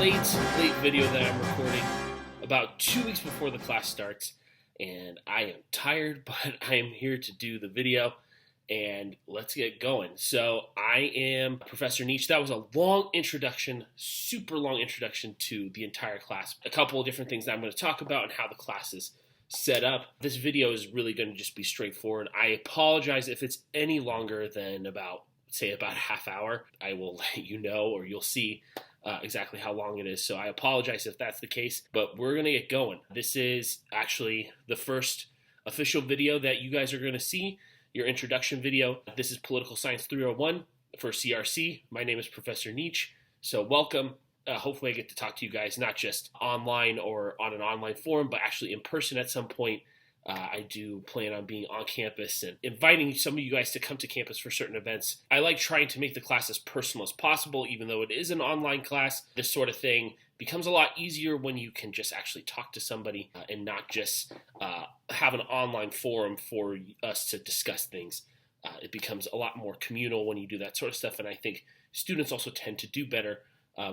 late video that I'm recording about 2 weeks before the class starts, and I am tired, but I am here to do the video, and let's get going. So I am Professor Nietzsche. That was a long introduction, super long introduction to the entire class. A couple of different things that I'm going to talk about and how the class is set up. This video is really going to just be straightforward. I apologize if it's any longer than about a half hour. I will let you know, or you'll see exactly how long it is. So I apologize if that's the case, but we're going to get going. This is actually the first official video that you guys are going to see, your introduction video. This is Political Science 301 for CRC. My name is Professor Nietzsche. So welcome. Hopefully I get to talk to you guys, not just online or on an online forum, but actually in person at some point. I do plan on being on campus and inviting some of you guys to come to campus for certain events. I like trying to make the class as personal as possible, even though it is an online class. This sort of thing becomes a lot easier when you can just actually talk to somebody and not just have an online forum for us to discuss things. It becomes a lot more communal when you do that sort of stuff, and I think students also tend to do better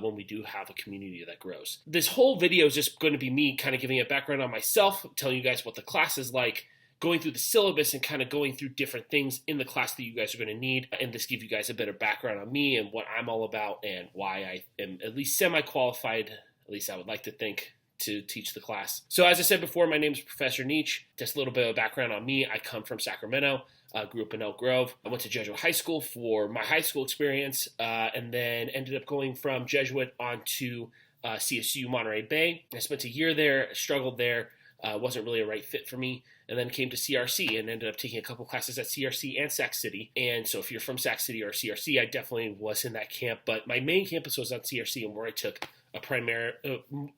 when we do have a community that grows. This whole video is just going to be me kind of giving a background on myself, telling you guys what the class is like, going through the syllabus and kind of going through different things in the class that you guys are going to need, and this give you guys a better background on me and what I'm all about and why I am at least semi-qualified, at least I would like to think, to teach the class. So as I said before, my name is Professor Nietzsche. Just a little bit of background on me. I come from Sacramento. Grew up in Elk Grove. I went to Jesuit High School for my high school experience, and then ended up going from Jesuit on to CSU Monterey Bay. I spent a year there, struggled there, wasn't really a right fit for me, and then came to CRC and ended up taking a couple classes at CRC and Sac City. And so if you're from Sac City or CRC, I definitely was in that camp, but my main campus was on CRC, and where I took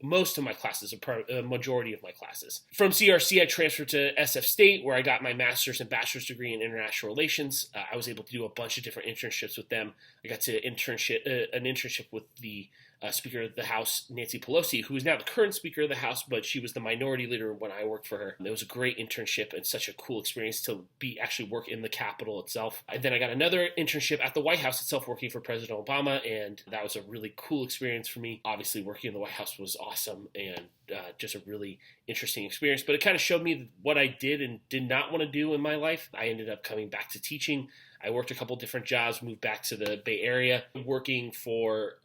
most of my classes, a majority of my classes. From CRC, I transferred to SF State, where I got my master's and bachelor's degree in international relations. I was able to do a bunch of different internships with them. I got to an internship with the Speaker of the House, Nancy Pelosi, who is now the current Speaker of the House, but she was the minority leader when I worked for her. It was a great internship and such a cool experience to actually work in the Capitol itself. And then I got another internship at the White House itself, working for President Obama, and that was a really cool experience for me. Obviously, working in the White House was awesome and just a really interesting experience, but it kind of showed me what I did and did not want to do in my life. I ended up coming back to teaching. I worked a couple different jobs, moved back to the Bay Area, working for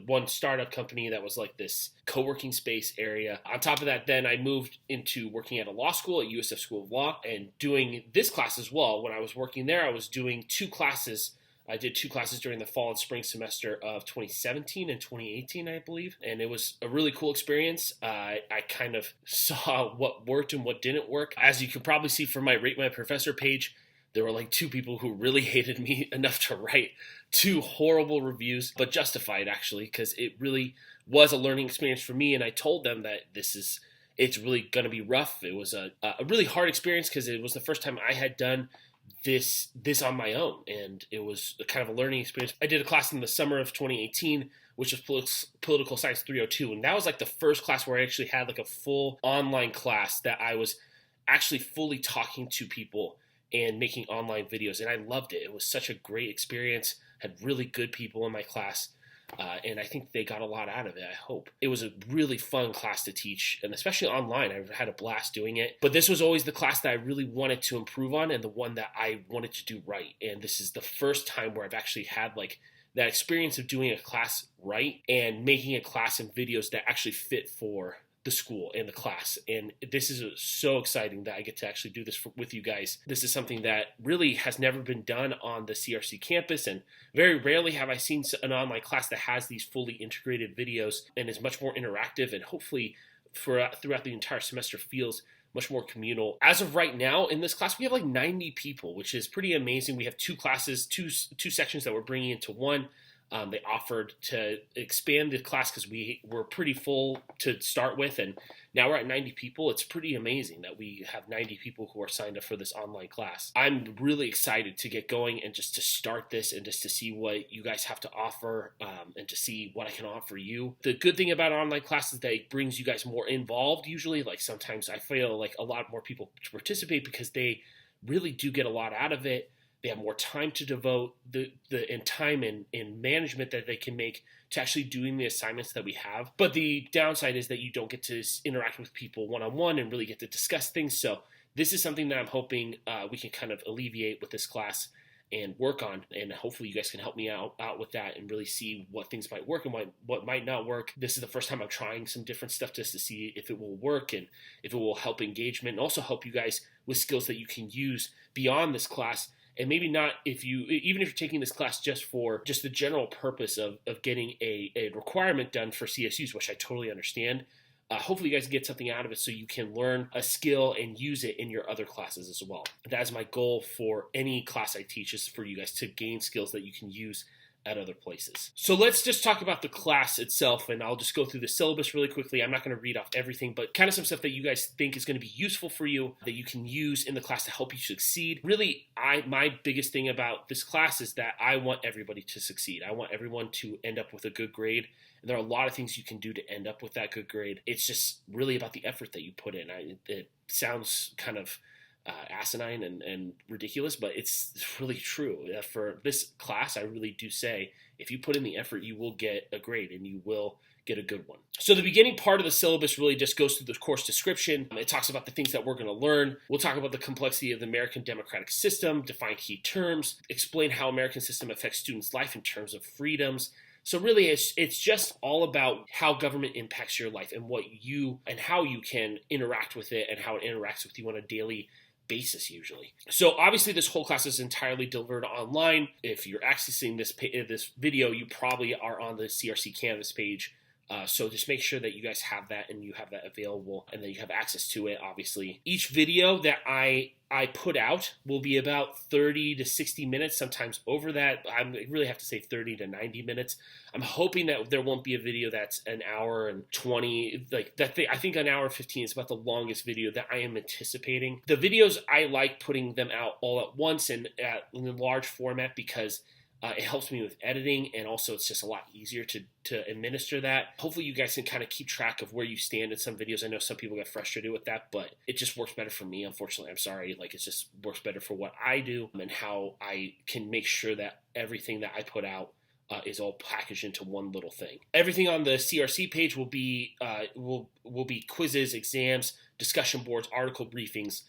one startup company that was like this co-working space area. On top of that, then I moved into working at a law school at USF School of Law and doing this class as well. When I was working there, I was doing two classes. I did two classes during the fall and spring semester of 2017 and 2018, I believe, and it was a really cool experience. I kind of saw what worked and what didn't work. As you can probably see from my Rate My Professor page, there were like two people who really hated me enough to write two horrible reviews, but justified actually, because it really was a learning experience for me, and I told them that it's really going to be rough. It was a really hard experience because it was the first time I had done this on my own, and it was kind of a learning experience. I did a class in the summer of 2018, which was Political Science 302, and that was like the first class where I actually had like a full online class that I was actually fully talking to people and making online videos, and I loved it. It was such a great experience, had really good people in my class, and I think they got a lot out of it, I hope. It was a really fun class to teach, and especially online, I had a blast doing it. But this was always the class that I really wanted to improve on and the one that I wanted to do right, and this is the first time where I've actually had like that experience of doing a class right and making a class and videos that actually fit for the school and the class, and this is so exciting that I get to actually do this with you guys. This is something that really has never been done on the CRC campus, and very rarely have I seen an online class that has these fully integrated videos and is much more interactive, and hopefully throughout the entire semester feels much more communal. As of right now, in this class, we have like 90 people, which is pretty amazing. We have two classes, two sections that we're bringing into one. They offered to expand the class because we were pretty full to start with, and now we're at 90 people. It's pretty amazing that we have 90 people who are signed up for this online class. I'm really excited to get going and just to start this and just to see what you guys have to offer, and to see what I can offer you. The good thing about online class is that it brings you guys more involved usually. Like sometimes I feel like a lot more people participate because they really do get a lot out of it. They have more time to devote and time in management that they can make to actually doing the assignments that we have. But the downside is that you don't get to interact with people one-on-one and really get to discuss things. So this is something that I'm hoping we can kind of alleviate with this class and work on, and hopefully you guys can help me out with that and really see what things might work and what might not work. This is the first time I'm trying some different stuff just to see if it will work and if it will help engagement, and also help you guys with skills that you can use beyond this class. And maybe not even if you're taking this class just for just the general purpose of getting a requirement done for CSUs, which I totally understand. Hopefully you guys get something out of it so you can learn a skill and use it in your other classes as well. That is my goal for any class I teach, is for you guys to gain skills that you can use at other places. So let's just talk about the class itself, and I'll just go through the syllabus really quickly. I'm not going to read off everything, but kind of some stuff that you guys think is going to be useful for you that you can use in the class to help you succeed. Really, my biggest thing about this class is that I want everybody to succeed. I want everyone to end up with a good grade. And there are a lot of things you can do to end up with that good grade. It's just really about the effort that you put in. It sounds kind of asinine and ridiculous, but it's really true. For this class, I really do say, if you put in the effort, you will get a grade and you will get a good one. So the beginning part of the syllabus really just goes through the course description. It talks about the things that we're going to learn. We'll talk about the complexity of the American democratic system, define key terms, explain how American system affects students' life in terms of freedoms. So really, it's just all about how government impacts your life and how you can interact with it and how it interacts with you on a daily basis usually. So obviously this whole class is entirely delivered online. If you're accessing this video, you probably are on the CRC Canvas page. So just make sure that you guys have that and you have that available and that you have access to it, obviously. Each video that I put out will be about 30 to 60 minutes, sometimes over that. I really have to say 30 to 90 minutes. I'm hoping that there won't be a video that's an hour and 20, I think an hour and 15 is about the longest video that I am anticipating. The videos, I like putting them out all at once and in a large format because it helps me with editing, and also it's just a lot easier to administer that. Hopefully you guys can kind of keep track of where you stand in some videos. I know some people get frustrated with that, but it just works better for me, unfortunately. I'm sorry. It just works better for what I do and how I can make sure that everything that I put out is all packaged into one little thing. Everything on the CRC page will be quizzes, exams, discussion boards, article briefings.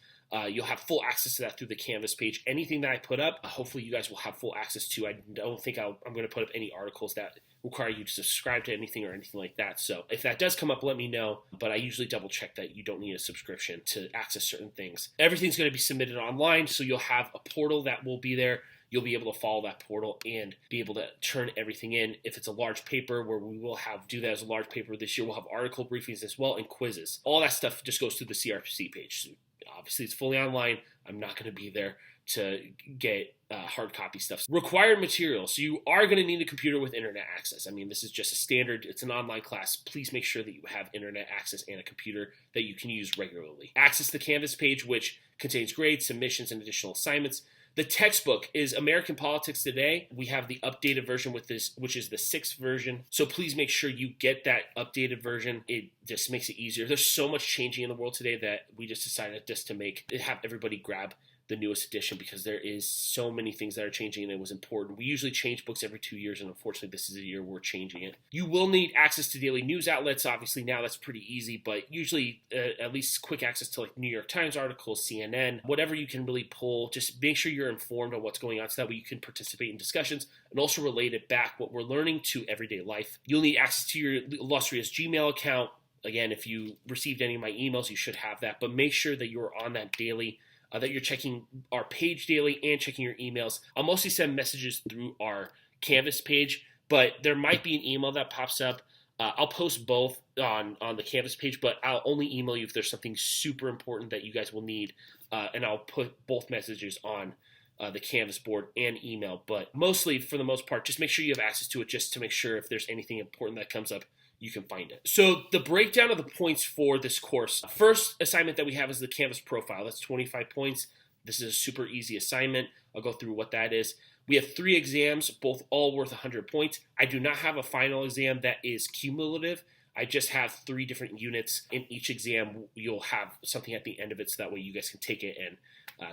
You'll have full access to that through the Canvas page. Anything that I put up, hopefully you guys will have full access to. I don't think I'm going to put up any articles that require you to subscribe to anything or anything like that. So if that does come up, let me know. But I usually double check that you don't need a subscription to access certain things. Everything's going to be submitted online, so you'll have a portal that will be there. You'll be able to follow that portal and be able to turn everything in. If it's a large paper, where we will do that as a large paper this year, we'll have article briefings as well and quizzes. All that stuff just goes through the CRC page. So obviously, it's fully online. I'm not going to be there to get hard copy stuff. Required materials. So you are going to need a computer with internet access. I mean, this is just a standard. It's an online class. Please make sure that you have internet access and a computer that you can use regularly. Access the Canvas page, which contains grades, submissions, and additional assignments. The textbook is American Politics Today. We have the updated version with this, which is the 6th version. So please make sure you get that updated version. It just makes it easier. There's so much changing in the world today that we just decided just to have everybody grab the newest edition, because there is so many things that are changing and it was important. We usually change books every 2 years, and unfortunately this is a year we're changing it. You will need access to daily news outlets. Obviously now that's pretty easy, but usually at least quick access to New York Times articles, CNN, whatever you can really pull. Just make sure you're informed on what's going on so that way you can participate in discussions and also relate it back, what we're learning, to everyday life. You'll need access to your illustrious Gmail account. Again, if you received any of my emails, you should have that, but make sure that you're on that daily, that you're checking our page daily and checking your emails. I'll mostly send messages through our Canvas page, but there might be an email that pops up. I'll post both on the Canvas page, but I'll only email you if there's something super important that you guys will need, and I'll put both messages on the Canvas board and email. But mostly, for the most part, just make sure you have access to it, just to make sure if there's anything important that comes up, you can find it. So the breakdown of the points for this course. First assignment that we have is the Canvas profile. That's 25 points. This is a super easy assignment. I'll go through what that is. We have 3 exams, all worth 100 points. I do not have a final exam that is cumulative. I just have 3 different units. In each exam, you'll have something at the end of it, so that way you guys can take it and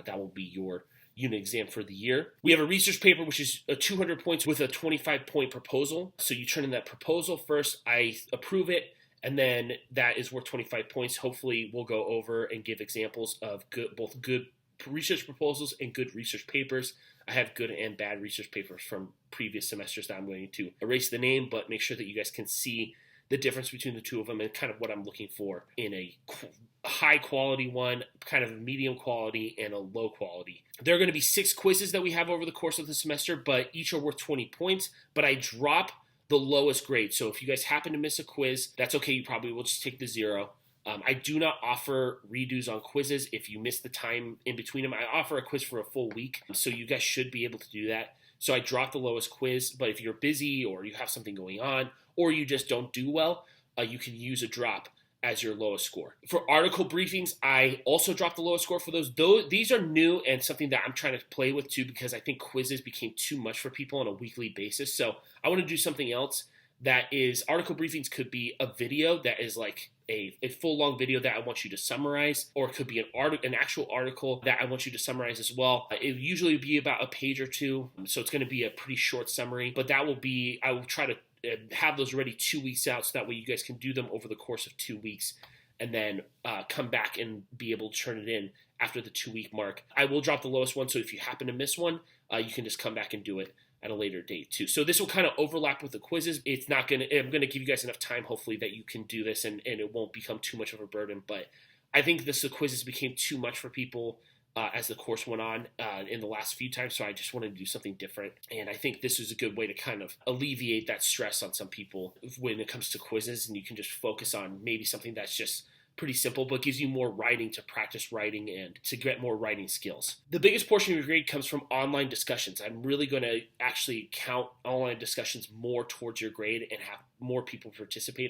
that will be your unit exam for the year. We have a research paper, which is 200 points with a 25-point proposal. So you turn in that proposal first, I approve it, and then that is worth 25 points. Hopefully we'll go over and give examples of both good research proposals and good research papers. I have good and bad research papers from previous semesters that I'm going to erase the name, but make sure that you guys can see the difference between the two of them and kind of what I'm looking for in a high quality one, kind of a medium quality, and a low quality. There are going to be 6 quizzes that we have over the course of the semester, but each are worth 20 points, but I drop the lowest grade. So if you guys happen to miss a quiz, that's okay. You probably will just take the 0. I do not offer redos on quizzes if you miss the time in between them. I offer a quiz for a full week, so you guys should be able to do that. So I drop the lowest quiz, but if you're busy or you have something going on or you just don't do well, you can use a drop as your lowest score. For article briefings, I also drop the lowest score for those. These are new and something that I'm trying to play with too, because I think quizzes became too much for people on a weekly basis. So I want to do something else that is, article briefings could be a video that is like a full long video that I want you to summarize, or it could be an actual article that I want you to summarize as well. It will usually be about a page or 2, so it's going to be a pretty short summary, but I will try to have those ready 2 weeks out, so that way you guys can do them over the course of 2 weeks and then come back and be able to turn it in after the 2-week mark. I will drop the lowest one, so if you happen to miss one, you can just come back and do it at a later date too. So this will kind of overlap with the quizzes. I'm going to give you guys enough time, hopefully, that you can do this and it won't become too much of a burden. But I think the quizzes became too much for people as the course went on in the last few times. So I just wanted to do something different. And I think this is a good way to kind of alleviate that stress on some people when it comes to quizzes. And you can just focus on maybe something that's just pretty simple, but gives you more writing to practice writing and to get more writing skills. The biggest portion of your grade comes from online discussions. I'm really going to actually count online discussions more towards your grade and have more people participate.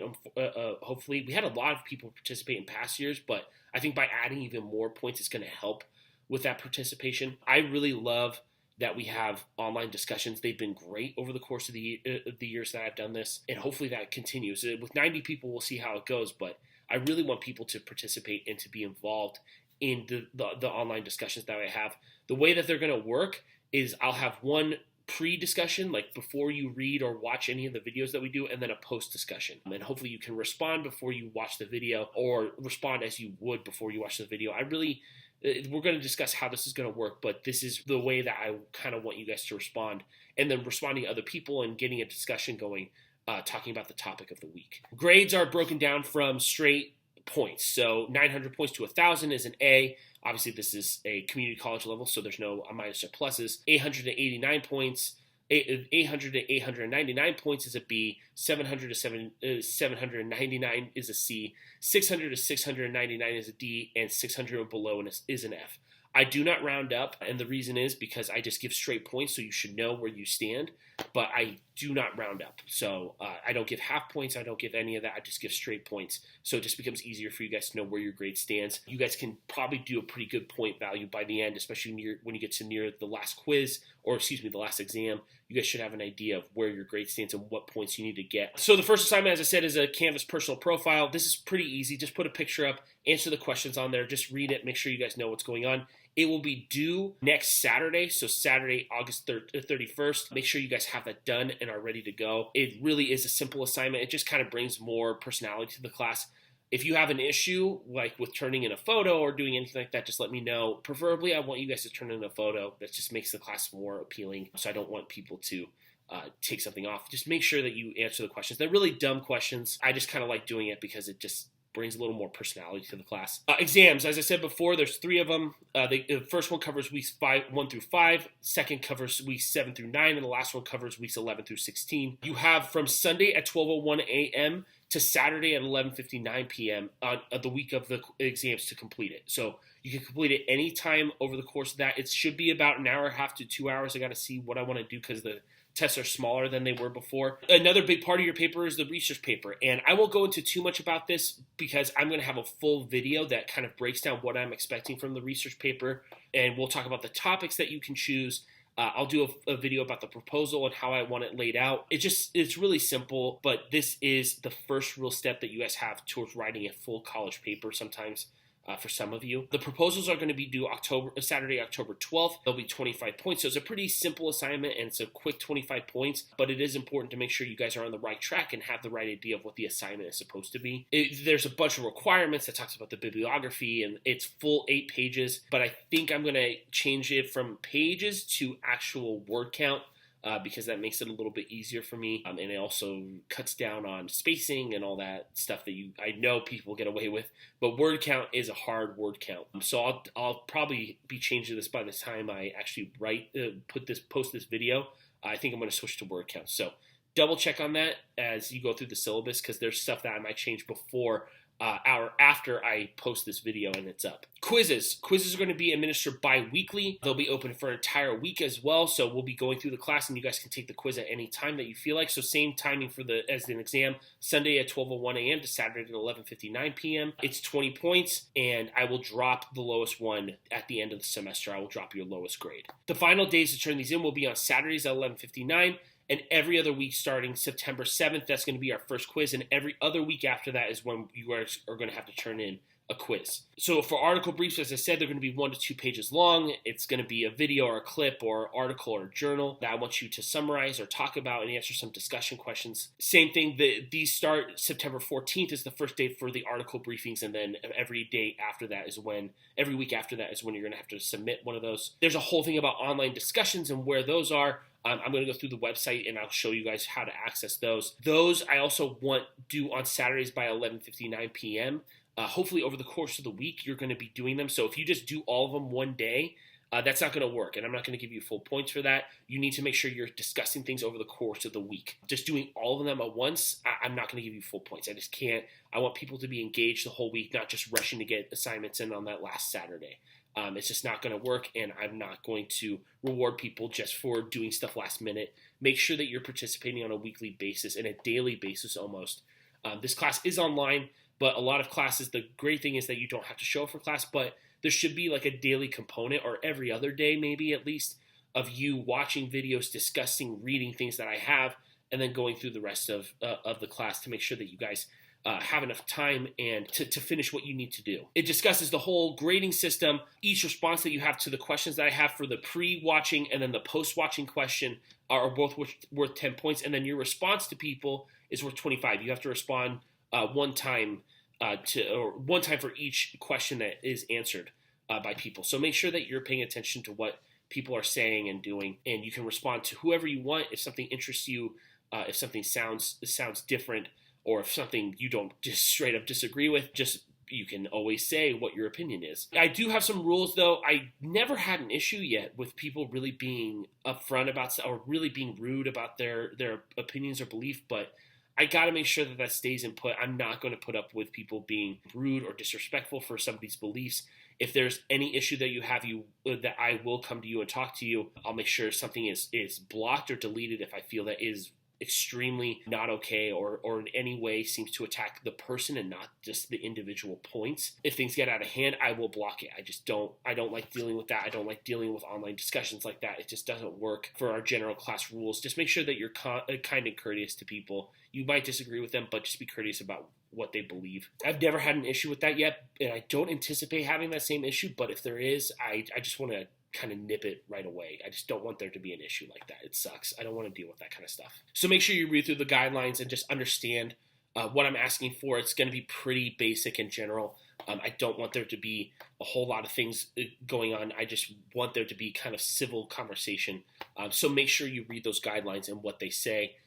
Hopefully, we had a lot of people participate in past years, but I think by adding even more points, it's going to help with that participation. I really love that we have online discussions. They've been great over the course of the years that I've done this, and hopefully that continues. With 90 people, we'll see how it goes, but I really want people to participate and to be involved in the online discussions that I have. The way that they're going to work is I'll have one pre-discussion, like before you read or watch any of the videos that we do, and then a post-discussion. And hopefully you can respond before you watch the video, or respond as you would before you watch the video. We're going to discuss how this is going to work, but this is the way that I kind of want you guys to respond, and then responding to other people and getting a discussion going, talking about the topic of the week. Grades are broken down from straight points. So 900 points to 1,000 is an A. Obviously, this is a community college level, so there's no minus or pluses. 889 points, 800 to 899 points is a B. 700 to 799 is a C. 600 to 699 is a D, and 600 or below is an F. I do not round up, and the reason is because I just give straight points, so you should know where you stand, but I do not round up. So I don't give half points, I don't give any of that, I just give straight points. So it just becomes easier for you guys to know where your grade stands. You guys can probably do a pretty good point value by the end, especially when you get to near the last quiz, the last exam. You guys should have an idea of where your grade stands and what points you need to get. So the first assignment, as I said, is a Canvas personal profile. This is pretty easy. Just put a picture up, answer the questions on there, just read it, make sure you guys know what's going on. It will be due next Saturday, so Saturday, August 31st. Make sure you guys have that done and are ready to go. It really is a simple assignment. It just kind of brings more personality to the class. If you have an issue, like with turning in a photo or doing anything like that, just let me know. Preferably, I want you guys to turn in a photo. That just makes the class more appealing, so I don't want people to take something off. Just make sure that you answer the questions. They're really dumb questions. I just kind of like doing it because it just brings a little more personality to the class. Exams, as I said before, there's 3 of them. The first one covers weeks 1 through 5. Second covers weeks 7 through 9, and the last one covers weeks 11 through 16. You have from Sunday at 12:01 a.m. to Saturday at 11:59 p.m. on the week of the exams to complete it. So you can complete it any time over the course of that. It should be about an hour and a half to 2 hours. I got to see what I want to do because the tests are smaller than they were before. Another big part of your paper is the research paper. And I won't go into too much about this because I'm going to have a full video that kind of breaks down what I'm expecting from the research paper. And we'll talk about the topics that you can choose. I'll do a video about the proposal and how I want it laid out. It's really simple, but this is the first real step that you guys have towards writing a full college paper sometimes. for some of you. The proposals are going to be due Saturday, October 12th. They'll be 25 points. So it's a pretty simple assignment and it's a quick 25 points, but it is important to make sure you guys are on the right track and have the right idea of what the assignment is supposed to be. There's a bunch of requirements that talks about the bibliography, and it's full 8 pages, but I think I'm going to change it from pages to actual word count. Because that makes it a little bit easier for me, and it also cuts down on spacing and all that stuff that I know people get away with. But word count is a hard word count, so I'll probably be changing this by the time I actually post this video. I think I'm going to switch to word count. So double check on that as you go through the syllabus, because there's stuff that I might change before after I post this video and it's up. Quizzes are going to be administered bi-weekly. They'll be open for an entire week as well, so we'll be going through the class and you guys can take the quiz at any time that you feel like. So same timing as an exam, Sunday at 12:01 a.m. to Saturday at 11:59 p.m. It's 20 points, and I will drop the lowest one at the end of the semester. I will drop your lowest grade. The final days to turn these in will be on Saturdays at 11:59. And every other week starting September 7th, that's going to be our first quiz. And every other week after that is when you guys are going to have to turn in a quiz. So for article briefs, as I said, they're going to be 1 to 2 pages long. It's going to be a video or a clip or article or journal that I want you to summarize or talk about and answer some discussion questions. Same thing, these start September 14th is the first day for the article briefings, and then every week after that is when you're going to have to submit one of those. There's a whole thing about online discussions and where those are. I'm going to go through the website and I'll show you guys how to access those. Those I also want due on Saturdays by 11:59 p.m. Hopefully over the course of the week, you're going to be doing them. So if you just do all of them one day, that's not going to work. And I'm not going to give you full points for that. You need to make sure you're discussing things over the course of the week. Just doing all of them at once, I'm not going to give you full points. I just can't. I want people to be engaged the whole week, not just rushing to get assignments in on that last Saturday. It's just not going to work, and I'm not going to reward people just for doing stuff last minute. Make sure that you're participating on a weekly basis and a daily basis almost. This class is online, but a lot of classes, the great thing is that you don't have to show up for class, but there should be like a daily component, or every other day maybe at least, of you watching videos, discussing, reading things that I have, and then going through the rest of the class to make sure that you guys have enough time and to finish what you need to do. It discusses the whole grading system. Each response that you have to the questions that I have for the pre-watching and then the post-watching question are both worth 10 points, and then your response to people is worth 25. You have to respond one time for each question that is answered by people. So make sure that you're paying attention to what people are saying and doing, and you can respond to whoever you want if something interests you, if something sounds different, or if something you don't just straight up disagree with. You can always say what your opinion is. I do have some rules, though. I never had an issue yet with people really being upfront about or really being rude about their opinions or belief, but I got to make sure that stays in put. I'm not going to put up with people being rude or disrespectful for somebody's beliefs. If there's any issue that you have, that I will come to you and talk to you. I'll make sure something is blocked or deleted if I feel that is extremely not okay or in any way seems to attack the person and not just the individual points. If things get out of hand, I will block it. I don't like dealing with that. I don't like dealing with online discussions like that. It just doesn't work for our general class rules. Just make sure that you're kind and courteous to people. You might disagree with them, but just be courteous about what they believe. I've never had an issue with that yet, and I don't anticipate having that same issue, but if there is, I just want to kind of nip it right away. I just don't want there to be an issue like that. It sucks. I don't want to deal with that kind of stuff. So make sure you read through the guidelines and just understand what I'm asking for. It's going to be pretty basic in general. I don't want there to be a whole lot of things going on. I just want there to be kind of civil conversation. So make sure you read those guidelines and what they say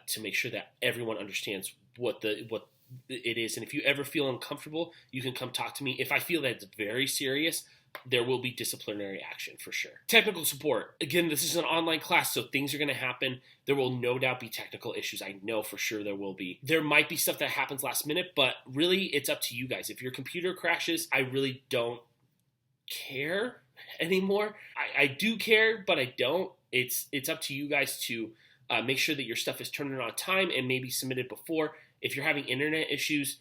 to make sure that everyone understands what it is. And if you ever feel uncomfortable, you can come talk to me. If I feel that it's very serious, there will be disciplinary action for sure. Technical support. Again, this is an online class, so things are going to happen. There will no doubt be technical issues. I know for sure there will be. There might be stuff that happens last minute, but really it's up to you guys. If your computer crashes, I really don't care anymore. I do care, but I don't. It's up to you guys to make sure that your stuff is turned in on time and maybe submitted before. If you're having internet issues,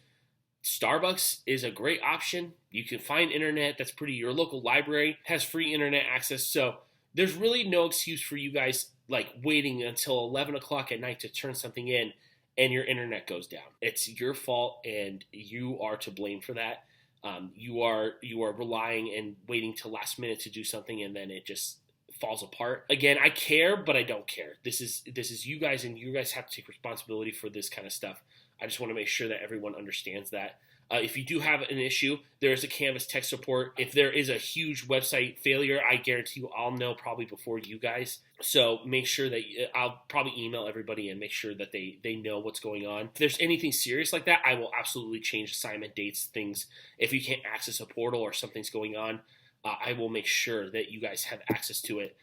Starbucks is a great option. You can find internet that's your local library has free internet access. So there's really no excuse for you guys like waiting until 11 o'clock at night to turn something in and your internet goes down. It's your fault and you are to blame for that. You are relying and waiting till last minute to do something, and then it just falls apart. Again, I care, but I don't care. This is you guys, and you guys have to take responsibility for this kind of stuff. I just want to make sure that everyone understands that. If you do have an issue, there is a Canvas tech support. If there is a huge website failure, I guarantee you I'll know probably before you guys. So make sure that I'll probably email everybody and make sure that they know what's going on. If there's anything serious like that, I will absolutely change assignment dates, things. If you can't access a portal or something's going on, I will make sure that you guys have access to it.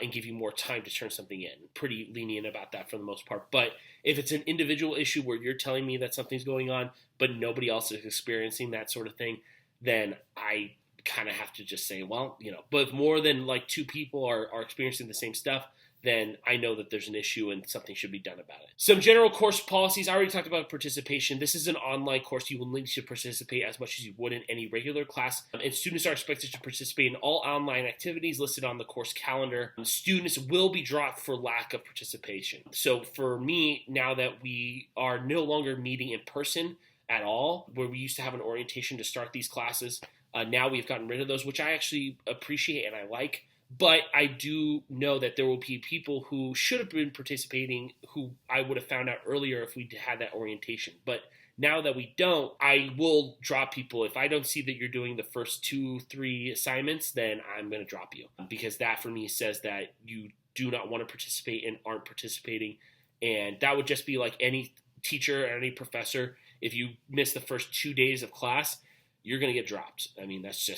And give you more time to turn something in. Pretty lenient about that for the most part. But if it's an individual issue where you're telling me that something's going on, but nobody else is experiencing that sort of thing, then I kind of have to just say, well, but if more than like 2 people are experiencing the same stuff, then I know that there's an issue and something should be done about it. Some general course policies. I already talked about participation. This is an online course. You will need to participate as much as you would in any regular class. And students are expected to participate in all online activities listed on the course calendar. Students will be dropped for lack of participation. So for me, now that we are no longer meeting in person at all, where we used to have an orientation to start these classes, now we've gotten rid of those, which I actually appreciate and I like. But I do know that there will be people who should have been participating who I would have found out earlier if we had that orientation. But now that we don't, I will drop people. If I don't see that you're doing the first 2-3 assignments, then I'm going to drop you. Because that for me says that you do not want to participate and aren't participating. And that would just be like any teacher or any professor. If you miss the first 2 days of class, you're going to get dropped. I mean, that's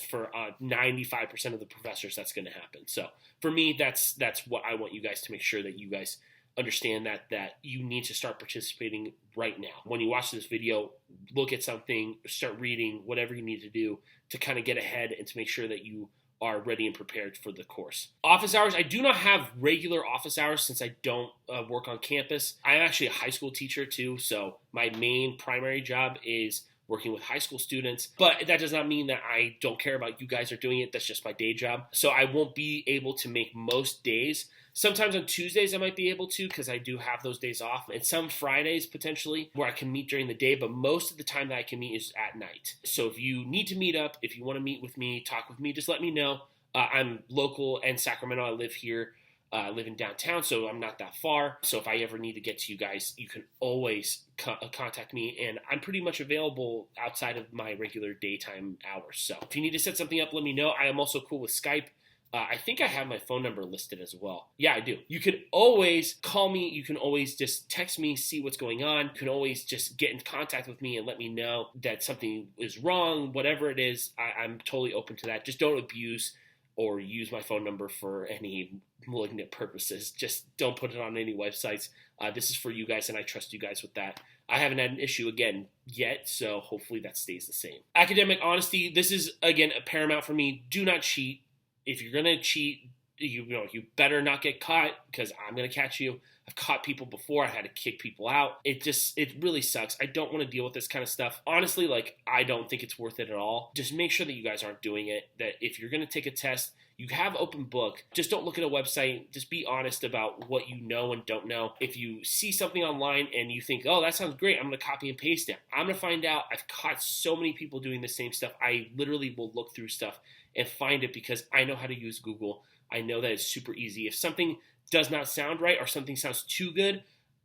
for 95% of the professors that's going to happen. So for me, that's what I want you guys to make sure that you guys understand that you need to start participating right now. When you watch this video, look at something, start reading, whatever you need to do to kind of get ahead and to make sure that you are ready and prepared for the course. Office hours. I do not have regular office hours since I don't work on campus. I'm actually a high school teacher too, so my main primary job is working with high school students, but that does not mean that I don't care about you guys are doing it. That's just my day job. So I won't be able to make most days. Sometimes on Tuesdays I might be able to because I do have those days off, and some Fridays potentially where I can meet during the day, but most of the time that I can meet is at night. So if you need to meet up, if you want to meet with me, talk with me, just let me know. I'm local in Sacramento. I live here. I live in downtown, so I'm not that far. So if I ever need to get to you guys, you can always contact me, and I'm pretty much available outside of my regular daytime hours. So if you need to set something up, let me know. I am also cool with Skype. I think I have my phone number listed as well. Yeah, I do. You can always call me. You can always just text me, see what's going on. You can always just get in contact with me and let me know that something is wrong, whatever it is. I'm totally open to that. Just don't abuse or use my phone number for any malignant purposes. Just don't put it on any websites. This is for you guys, and I trust you guys with that. I haven't had an issue again yet, so hopefully that stays the same. Academic honesty. This is, again, paramount for me. Do not cheat. If you're going to cheat, you better not get caught, because I'm going to catch you. I've caught people before. I had to kick people out. It really sucks. I don't want to deal with this kind of stuff. Honestly, I don't think it's worth it at all. Just make sure that you guys aren't doing it, that if you're going to take a test, you have open book. Just don't look at a website. Just be honest about what you know and don't know. If you see something online and you think, oh, that sounds great, I'm going to copy and paste it. I'm going to find out. I've caught so many people doing the same stuff. I literally will look through stuff and find it because I know how to use Google. I know that it's super easy. If something does not sound right or something sounds too good,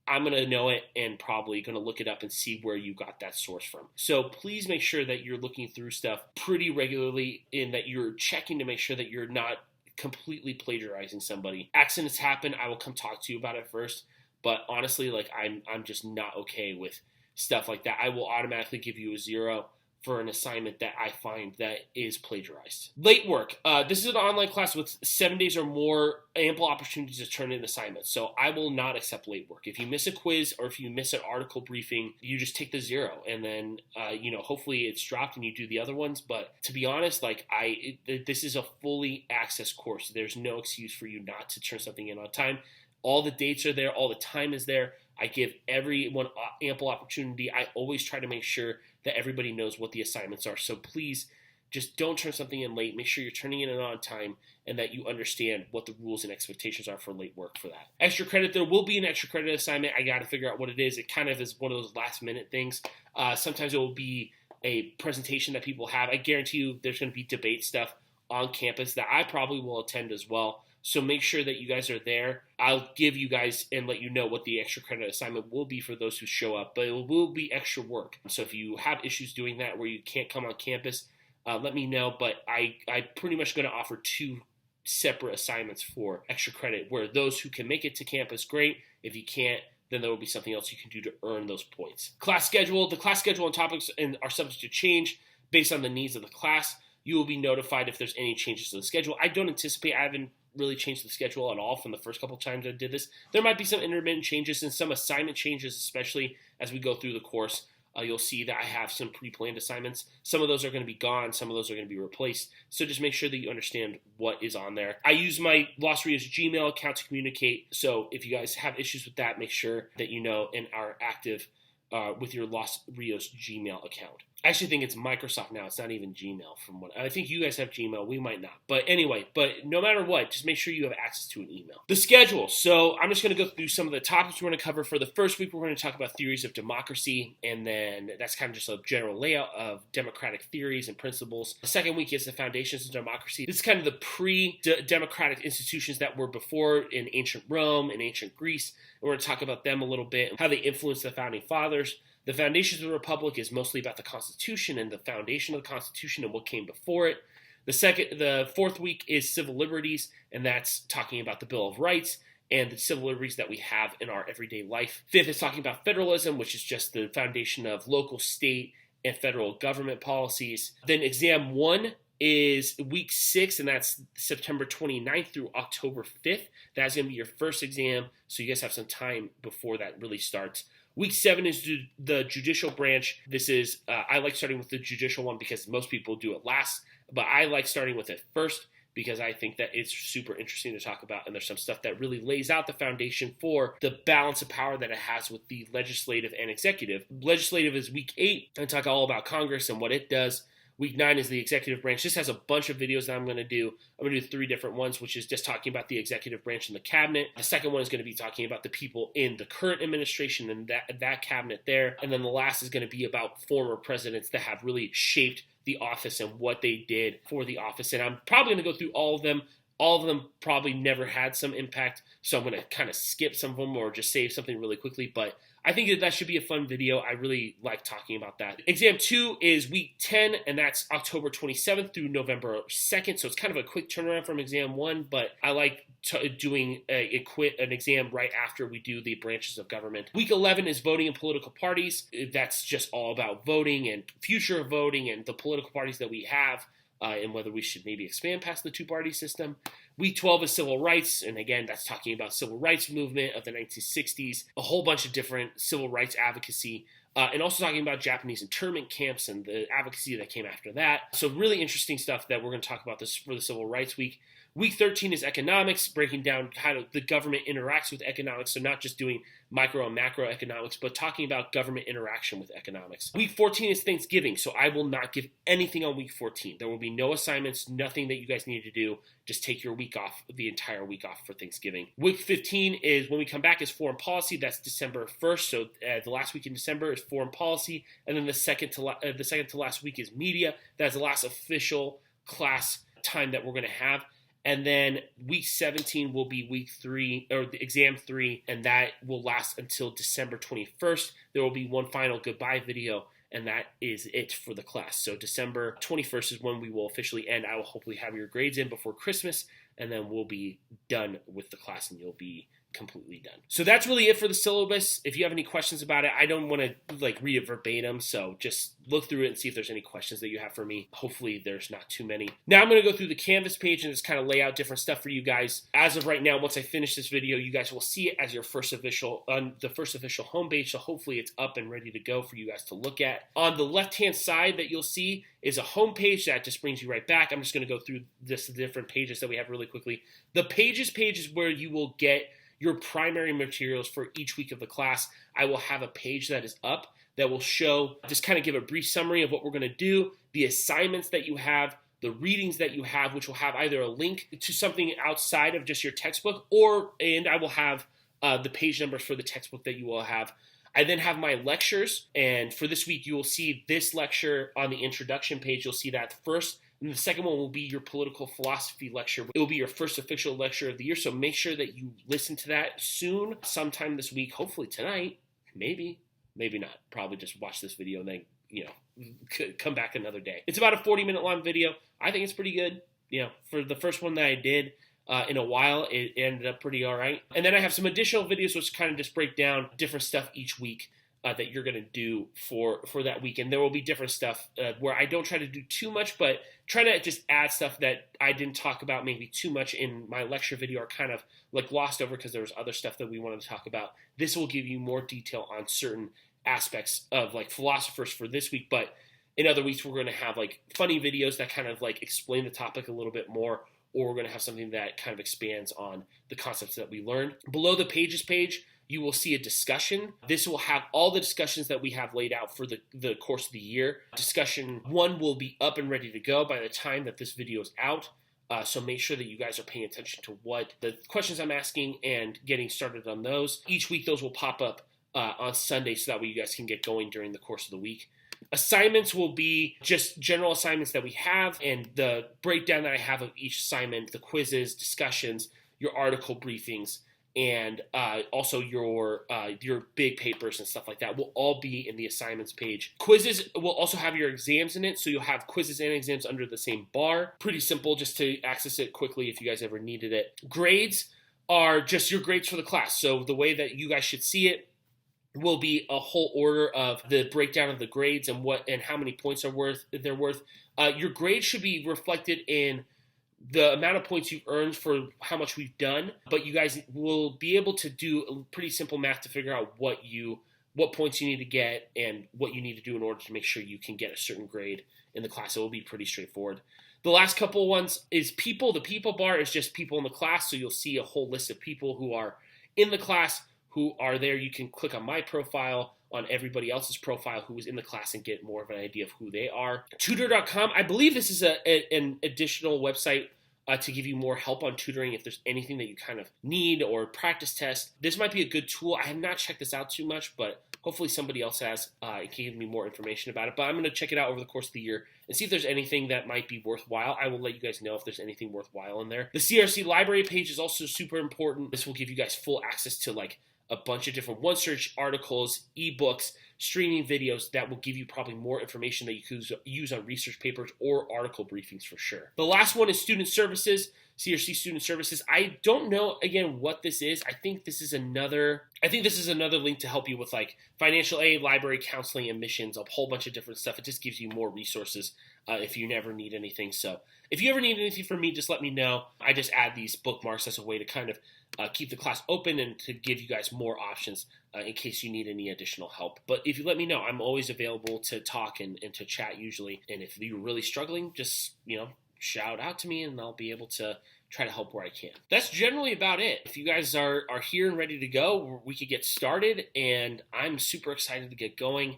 I'm going to know it and probably going to look it up and see where you got that source from. So please make sure that you're looking through stuff pretty regularly and that you're checking to make sure that you're not completely plagiarizing somebody. Accidents happen. I will come talk to you about it first. But honestly, I'm just not okay with stuff like that. I will automatically give you a 0 for an assignment that I find that is plagiarized. Late work. This is an online class with 7 days or more, ample opportunities to turn in assignments. So I will not accept late work. If you miss a quiz or if you miss an article briefing, you just take the 0, and then hopefully it's dropped and you do the other ones. But to be honest, this is a fully access course. There's no excuse for you not to turn something in on time. All the dates are there. All the time is there. I give everyone ample opportunity. I always try to make sure that everybody knows what the assignments are. So please just don't turn something in late. Make sure you're turning it in on time and that you understand what the rules and expectations are for late work for that. Extra credit. There will be an extra credit assignment. I got to figure out what it is. It kind of is one of those last minute things. Sometimes it will be a presentation that people have. I guarantee you there's going to be debate stuff on campus that I probably will attend as well. So make sure that you guys are there. I'll give you guys and let you know what the extra credit assignment will be for those who show up, but it will be extra work. So if you have issues doing that where you can't come on campus, let me know. But I'm pretty much going to offer 2 separate assignments for extra credit, where those who can make it to campus, great. If you can't, then there will be something else you can do to earn those points. Class schedule. The class schedule and topics are subject to change based on the needs of the class. You will be notified if there's any changes to the schedule. I don't anticipate, I haven't really changed the schedule at all from the first couple times I did this. There might be some intermittent changes and some assignment changes, especially as we go through the course. You'll see that I have some pre-planned assignments. Some of those are going to be gone. Some of those are going to be replaced. So just make sure that you understand what is on there. I use my Los Rios Gmail account to communicate. So if you guys have issues with that, make sure that you know and are active with your Los Rios Gmail account. I actually think it's Microsoft now. It's not even Gmail from what I think you guys have Gmail. We might not. But anyway, no matter what, just make sure you have access to an email. The schedule. So I'm just going to go through some of the topics we're going to cover. For the first week, we're going to talk about theories of democracy. And then that's kind of just a general layout of democratic theories and principles. The second week is the foundations of democracy. This is kind of the pre-democratic institutions that were before in ancient Rome and ancient Greece. And we're going to talk about them a little bit, how they influenced the founding fathers. The foundations of the Republic is mostly about the Constitution and the foundation of the Constitution and what came before it. The fourth week is civil liberties, and that's talking about the Bill of Rights and the civil liberties that we have in our everyday life. Fifth is talking about federalism, which is just the foundation of local, state, and federal government policies. Then exam 1 is week 6, and that's September 29th through October 5th. That's going to be your first exam, so you guys have some time before that really starts. Week 7 is the judicial branch. This is, I like starting with the judicial one because most people do it last, but I like starting with it first because I think that it's super interesting to talk about, and there's some stuff that really lays out the foundation for the balance of power that it has with the legislative and executive. Legislative is week 8, and talk all about Congress and what it does. Week 9 is the executive branch. This has a bunch of videos that I'm going to do. I'm going to do 3 different ones, which is just talking about the executive branch and the cabinet. The second one is going to be talking about the people in the current administration and that cabinet there. And then the last is going to be about former presidents that have really shaped the office and what they did for the office. And I'm probably going to go through all of them. All of them probably never had some impact, so I'm going to kind of skip some of them or just save something really quickly. But I think that should be a fun video. I really like talking about that. Exam 2 is week 10, and that's October 27th through November 2nd. So it's kind of a quick turnaround from exam 1, but I like doing an exam right after we do the branches of government. Week 11 is voting and political parties. That's just all about voting and future of voting and the political parties that we have. And whether we should maybe expand past the 2-party system. Week 12 is civil rights, and again, that's talking about civil rights movement of the 1960s, a whole bunch of different civil rights advocacy, and also talking about Japanese internment camps and the advocacy that came after that. So really interesting stuff that we're going to talk about this for the Civil Rights Week. Week 13 is economics, breaking down how the government interacts with economics, so not just doing micro and macro economics, but talking about government interaction with economics. Week 14 is Thanksgiving, so I will not give anything on week 14. There will be no assignments, nothing that you guys need to do. Just take your week off, the entire week off for Thanksgiving. Week 15 is when we come back is foreign policy. That's December 1st, so the last week in December is foreign policy, and then the second to last week is media. That's the last official class time that we're going to have. And then week 17 will be week 3, or the exam 3, and that will last until December 21st. There will be one final goodbye video, and that is it for the class. So December 21st is when we will officially end. I will hopefully have your grades in before Christmas, and then we'll be done with the class, and you'll be completely done. So that's really it for the syllabus. If you have any questions about it, I don't want to read it verbatim, so just look through it and see if there's any questions that you have for me. Hopefully there's not too many. Now I'm going to go through the Canvas page and just kind of lay out different stuff for you guys. As of right now, once I finish this video, you guys will see it as your first official homepage, so hopefully it's up and ready to go for you guys to look at. On the left-hand side that you'll see is a home page that just brings you right back. I'm just going to go through the different pages that we have really quickly. The Pages page is where you will get your primary materials for each week of the class. I will have a page that is up that will show, just kind of give a brief summary of what we're going to do, the assignments that you have, the readings that you have, which will have either a link to something outside of just your textbook, and I will have the page numbers for the textbook that you will have. I then have my lectures, and for this week, you will see this lecture on the introduction page. You'll see that first, and the second one will be your political philosophy lecture. It will be your first official lecture of the year, so make sure that you listen to that soon, sometime this week, hopefully tonight, maybe not. Probably just watch this video and then, come back another day. It's about a 40-minute long video. I think it's pretty good. For the first one that I did in a while, it ended up pretty all right. And then I have some additional videos which kind of just break down different stuff each week that you're going to do for that week. And there will be different stuff where I don't try to do too much, but try to just add stuff that I didn't talk about maybe too much in my lecture video, or kind of like glossed over because there was other stuff that we wanted to talk about. This will give you more detail on certain aspects of like philosophers for this week, but in other weeks we're going to have like funny videos that kind of like explain the topic a little bit more, or we're going to have something that kind of expands on the concepts that we learned. Below the pages page, you will see a discussion. This will have all the discussions that we have laid out for the course of the year. Discussion 1 will be up and ready to go by the time that this video is out. So make sure that you guys are paying attention to what the questions I'm asking and getting started on those. Each week those will pop up on Sunday, so that way you guys can get going during the course of the week. Assignments will be just general assignments that we have, and the breakdown that I have of each assignment, the quizzes, discussions, your article briefings, and also your big papers and stuff like that will all be in the assignments page. Quizzes will also have your exams in it, so you'll have quizzes and exams under the same bar. Pretty simple, just to access it quickly if you guys ever needed it. Grades are just your grades for the class. So the way that you guys should see it will be a whole order of the breakdown of the grades and how many points they're worth. Your grade should be reflected in the amount of points you've earned for how much we've done, but you guys will be able to do a pretty simple math to figure out what points you need to get and what you need to do in order to make sure you can get a certain grade in the class. It will be pretty straightforward. The last couple ones is people. The people bar is just people in the class, so you'll see a whole list of people who are in the class who are there. You can click on my profile, on everybody else's profile who was in the class, and get more of an idea of who they are. Tutor.com, I believe this is an additional website to give you more help on tutoring if there's anything that you kind of need, or practice test. This might be a good tool. I have not checked this out too much, but hopefully somebody else has. It can give me more information about it. But I'm going to check it out over the course of the year and see if there's anything that might be worthwhile. I will let you guys know if there's anything worthwhile in there. The CRC library page is also super important. This will give you guys full access to like a bunch of different OneSearch articles, ebooks, streaming videos that will give you probably more information that you could use on research papers or article briefings for sure. The last one is student services, CRC student services. I don't know, again, what this is. I think this is another link to help you with like financial aid, library counseling, admissions, a whole bunch of different stuff. It just gives you more resources if you never need anything. So if you ever need anything from me, just let me know. I just add these bookmarks as a way to kind of keep the class open and to give you guys more options in case you need any additional help. But if you let me know, I'm always available to talk and to chat usually. And if you're really struggling, just, shout out to me and I'll be able to try to help where I can. That's generally about it. If you guys are here and ready to go, we could get started, and I'm super excited to get going.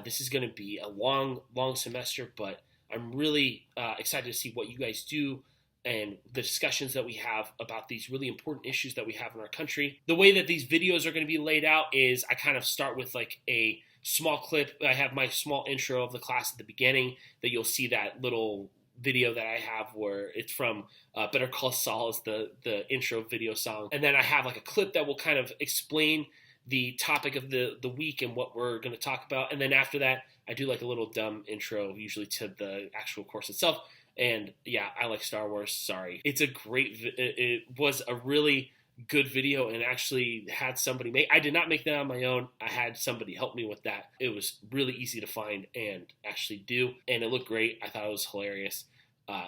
This is going to be a long semester, but I'm really excited to see what you guys do and the discussions that we have about these really important issues that we have in our country. The way that these videos are going to be laid out is I kind of start with like a small clip. I have my small intro of the class at the beginning that you'll see that little video that I have where it's from Better Call Saul is the intro video song. And then I have like a clip that will kind of explain the topic of the week and what we're going to talk about. And then after that, I do like a little dumb intro usually to the actual course itself. And yeah, I like Star Wars. Sorry. It was a really good video and actually had somebody make. I did not make that on my own. I had somebody help me with that. It was really easy to find and actually do. And it looked great. I thought it was hilarious.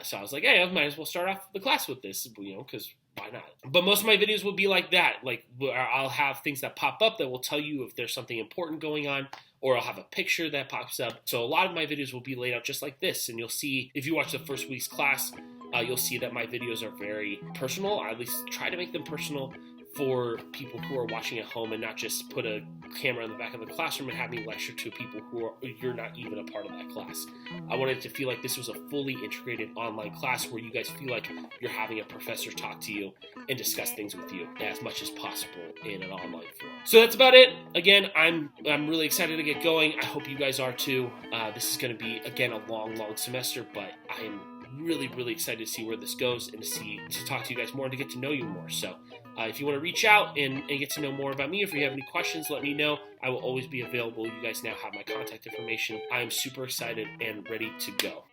So I was like, hey, I might as well start off the class with this, because why not? But most of my videos will be like that. Like I'll have things that pop up that will tell you if there's something important going on, or I'll have a picture that pops up. So a lot of my videos will be laid out just like this. And you'll see, if you watch the first week's class, you'll see that my videos are very personal. I at least try to make them personal, for people who are watching at home and not just put a camera in the back of the classroom and have me lecture to people you're not even a part of that class. I wanted to feel like this was a fully integrated online class where you guys feel like you're having a professor talk to you and discuss things with you as much as possible in an online form. So that's about it. Again, I'm really excited to get going. I hope you guys are too. This is going to be, again, a long semester, but I am really excited to see where this goes and to talk to you guys more and to get to know you more. So if you want to reach out and get to know more about me, if you have any questions, let me know. I will always be available. You guys now have my contact information. I am super excited and ready to go.